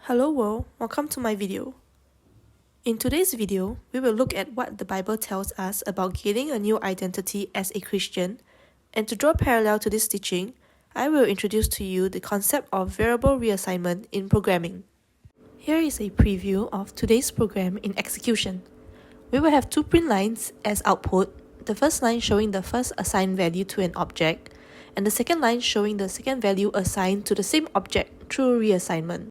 Hello world, welcome to my video. In today's video, we will look at what the Bible tells us about gaining a new identity as a Christian, and to draw a parallel to this teaching, I will introduce to you the concept of variable reassignment in programming. Here is a preview of today's program in execution. We will have two print lines as output, the first line showing the first assigned value to an object, and the second line showing the second value assigned to the same object through reassignment.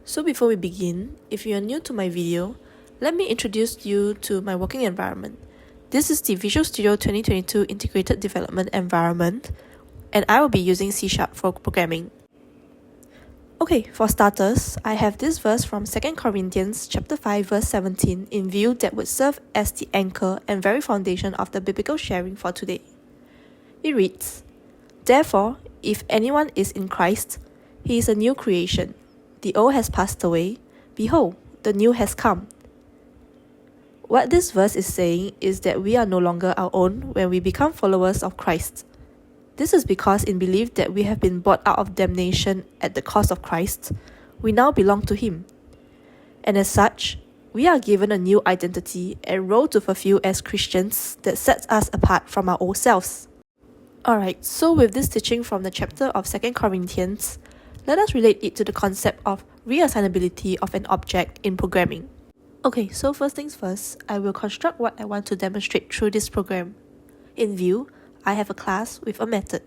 So before we begin, if you are new to my video, let me introduce you to my working environment. This is the Visual Studio 2022 Integrated Development Environment, and I will be using C# for programming. Okay, for starters, I have this verse from 2 Corinthians chapter 5 verse 17 in view that would serve as the anchor and very foundation of the biblical sharing for today. It reads, "Therefore, if anyone is in Christ, he is a new creation. The old has passed away. Behold, the new has come." What this verse is saying is that we are no longer our own when we become followers of Christ. This is because in belief that we have been bought out of damnation at the cost of Christ, we now belong to Him. And as such, we are given a new identity and role to fulfill as Christians that sets us apart from our old selves. Alright, so with this teaching from the chapter of 2 Corinthians, let us relate it to the concept of reassignability of an object in programming. Okay, so first things first, I will construct what I want to demonstrate through this program. In view, I have a class with a method,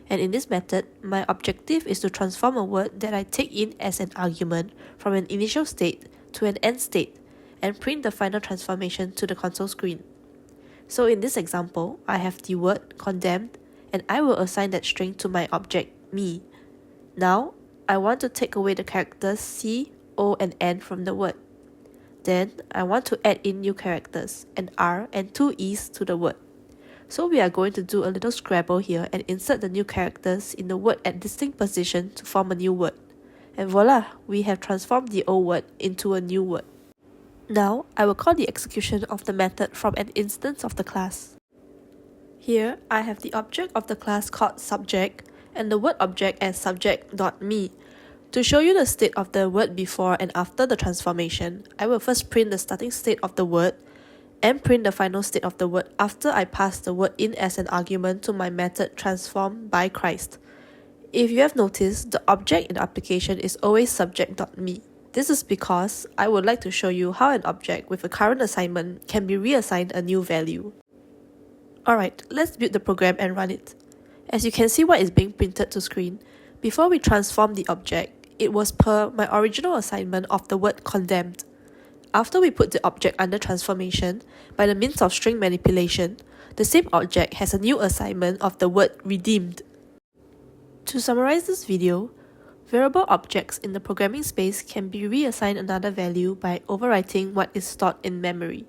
and in this method, my objective is to transform a word that I take in as an argument from an initial state to an end state, and print the final transformation to the console screen. So in this example, I have the word condemned, and I will assign that string to my object, me. Now, I want to take away the characters C, O, and N from the word. Then, I want to add in new characters, an R and two E's to the word. So we are going to do a little Scrabble here and insert the new characters in the word at distinct position to form a new word. And voila, we have transformed the old word into a new word. Now, I will call the execution of the method from an instance of the class. Here, I have the object of the class called subject, and the word object as subject.me. To show you the state of the word before and after the transformation, I will first print the starting state of the word and print the final state of the word after I pass the word in as an argument to my method transformed by Christ. If you have noticed, the object in the application is always subject.me. This is because I would like to show you how an object with a current assignment can be reassigned a new value. Alright, let's build the program and run it. As you can see what is being printed to screen, before we transform the object, it was per my original assignment of the word condemned. After we put the object under transformation, by the means of string manipulation, the same object has a new assignment of the word redeemed. To summarize this video, variable objects in the programming space can be reassigned another value by overwriting what is stored in memory.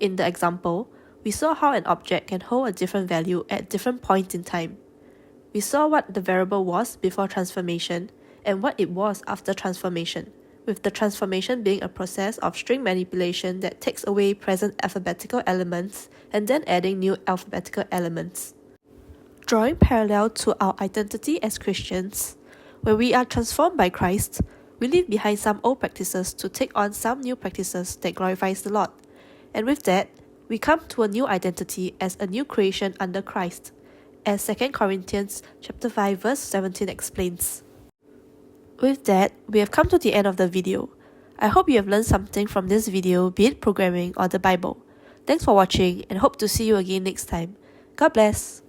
In the example, we saw how an object can hold a different value at different points in time. We saw what the variable was before transformation and what it was after transformation, with the transformation being a process of string manipulation that takes away present alphabetical elements and then adding new alphabetical elements. Drawing parallel to our identity as Christians, when we are transformed by Christ, we leave behind some old practices to take on some new practices that glorifies the Lord. And with that, we come to a new identity as a new creation under Christ, as 2 Corinthians chapter 5 verse 17 explains. With that, we have come to the end of the video. I hope you have learned something from this video, be it programming or the Bible. Thanks for watching and hope to see you again next time. God bless.